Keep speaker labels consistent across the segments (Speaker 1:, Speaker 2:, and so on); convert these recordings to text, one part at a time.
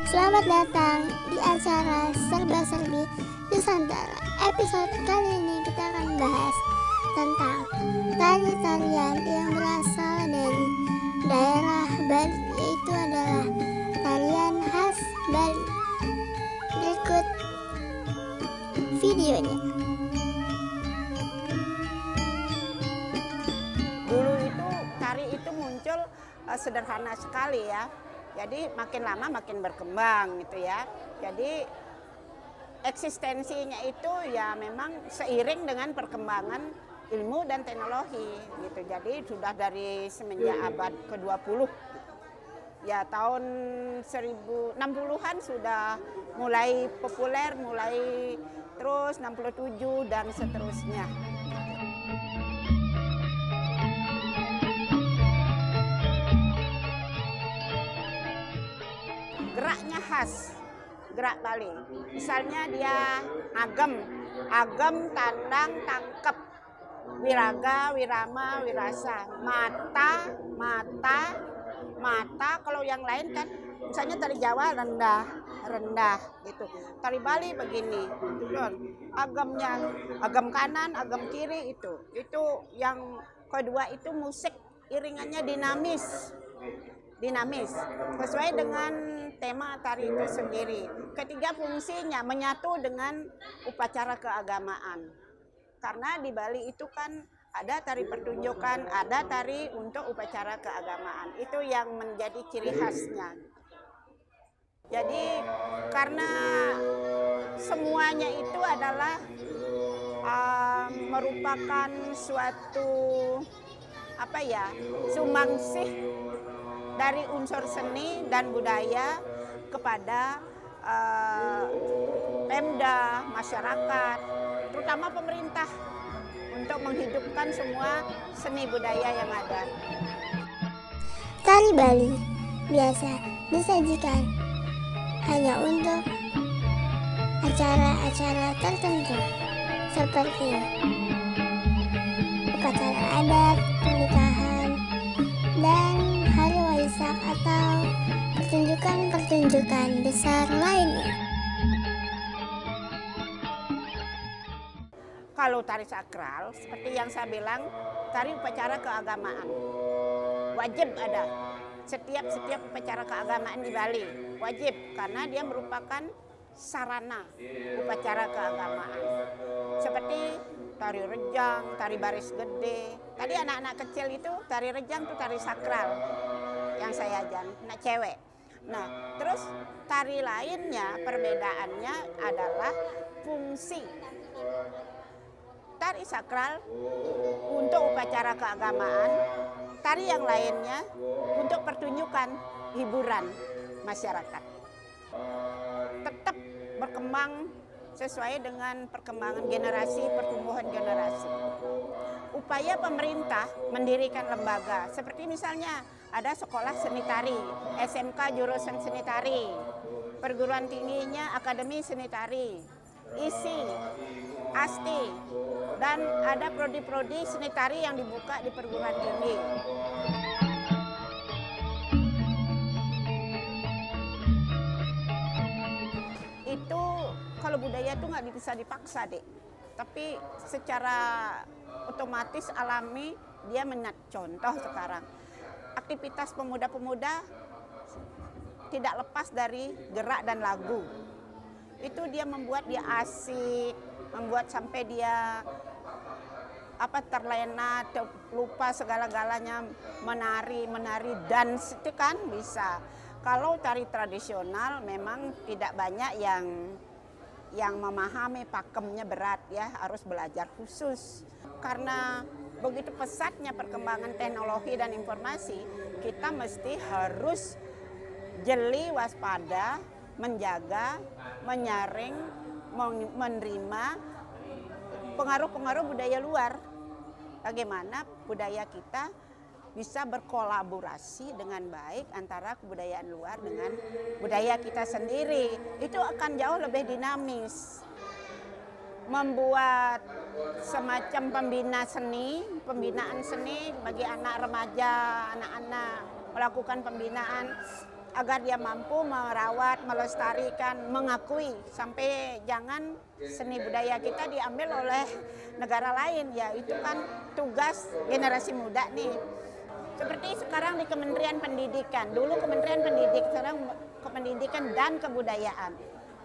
Speaker 1: Selamat datang di acara Serba-Serbi Nusantara. Episode kali ini kita akan bahas tentang tari-tarian yang berasal dari daerah Bali, yaitu adalah tarian khas Bali. Berikut videonya.
Speaker 2: Dulu itu tari itu muncul sederhana sekali ya. Jadi makin lama makin berkembang gitu ya. Jadi eksistensinya itu ya memang seiring dengan perkembangan ilmu dan teknologi gitu. Jadi sudah dari semenjak abad ke-20 ya, tahun 1060-an sudah mulai populer, mulai terus 67 dan seterusnya. Geraknya khas, gerak Bali. Misalnya dia agem, tandang, tangkep, wiraga, wirama, wirasa, mata. Kalau yang lain kan, misalnya tari Jawa rendah gitu. Tari Bali begini, agemnya, agem kanan, agem kiri itu yang kedua itu musik iringannya dinamis sesuai dengan tema tari itu sendiri. Ketiga, fungsinya menyatu dengan upacara keagamaan. Karena di Bali itu kan ada tari pertunjukan, ada tari untuk upacara keagamaan. Itu yang menjadi ciri khasnya. Jadi karena semuanya itu adalah merupakan suatu sumbangsih dari unsur seni dan budaya kepada Pemda, masyarakat, terutama pemerintah untuk menghidupkan semua seni budaya yang ada.
Speaker 1: Tari Bali biasa disajikan hanya untuk acara-acara tertentu seperti upacara adat, pernikahan, dan hari Waisak atau pertunjukan besar lainnya.
Speaker 2: Kalau tari sakral, seperti yang saya bilang, tari upacara keagamaan wajib ada. Setiap upacara keagamaan di Bali wajib, karena dia merupakan sarana upacara keagamaan. Seperti tari rejang, tari baris gede. Tadi anak-anak kecil itu tari rejang itu tari sakral yang saya ajar, anak cewek. Nah, terus tari lainnya perbedaannya adalah fungsi. Tari sakral untuk upacara keagamaan, tari yang lainnya untuk pertunjukan, hiburan masyarakat. Tetap berkembang sesuai dengan perkembangan generasi, pertumbuhan generasi. Upaya pemerintah mendirikan lembaga, seperti misalnya ada sekolah seni tari, SMK jurusan seni tari, perguruan tingginya Akademi Seni Tari, ISI, ASTI, dan ada prodi-prodi seni tari yang dibuka di perguruan tinggi. Itu kalau budaya itu nggak bisa dipaksa, Dek. Tapi secara otomatis alami dia contoh sekarang. Aktivitas pemuda-pemuda tidak lepas dari gerak dan lagu. Itu dia membuat dia asik, membuat sampai dia terlena, lupa segala-galanya, menari, dance itu kan bisa. Kalau tari tradisional memang tidak banyak yang memahami, pakemnya berat ya, harus belajar khusus. Karena begitu pesatnya perkembangan teknologi dan informasi, kita mesti harus jeli, waspada, menjaga, menyaring, menerima pengaruh-pengaruh budaya luar. Bagaimana budaya kita bisa berkolaborasi dengan baik antara kebudayaan luar dengan budaya kita sendiri. Itu akan jauh lebih dinamis. Membuat semacam pembinaan seni bagi anak remaja, anak-anak, melakukan pembinaan agar dia mampu merawat, melestarikan, mengakui sampai jangan seni budaya kita diambil oleh negara lain. Ya itu kan tugas generasi muda nih. Seperti sekarang di Kementerian Pendidikan, dulu Kementerian Pendidikan, sekarang Kependidikan dan Kebudayaan.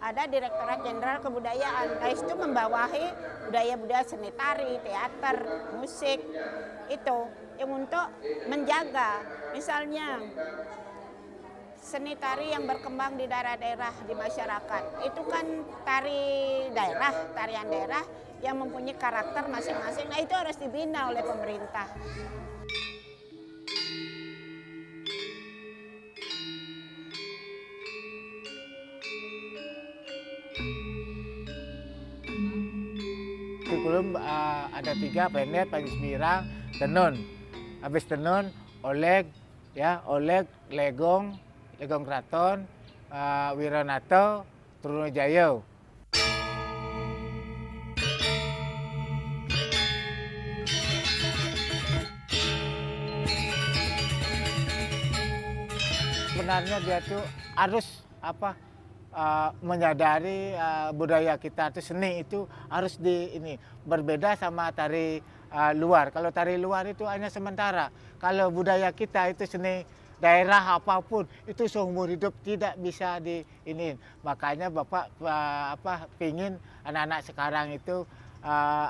Speaker 2: Ada Direktorat Jenderal Kebudayaan, nah itu membawahi budaya-budaya seni tari, teater, musik, itu yang untuk menjaga. Misalnya seni tari yang berkembang di daerah-daerah di masyarakat, itu kan tari daerah, tarian daerah yang mempunyai karakter masing-masing, nah itu harus dibina oleh pemerintah.
Speaker 3: Kurikulum ada 3, pendek, panjang semirang, tenun. Habis tenun, oleg, ya, oleg, legong keraton, Wiranata, Trunajaya. Sebenarnya dia tuh harus menyadari budaya kita itu, seni itu harus berbeda sama tari luar. Kalau tari luar itu hanya sementara. Kalau budaya kita itu seni daerah apapun itu seumur hidup tidak bisa Makanya Bapak pingin anak-anak sekarang itu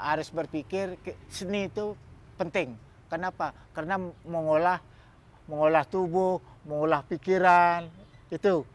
Speaker 3: harus berpikir seni itu penting. Kenapa? Karena mengolah tubuh, mengolah pikiran itu.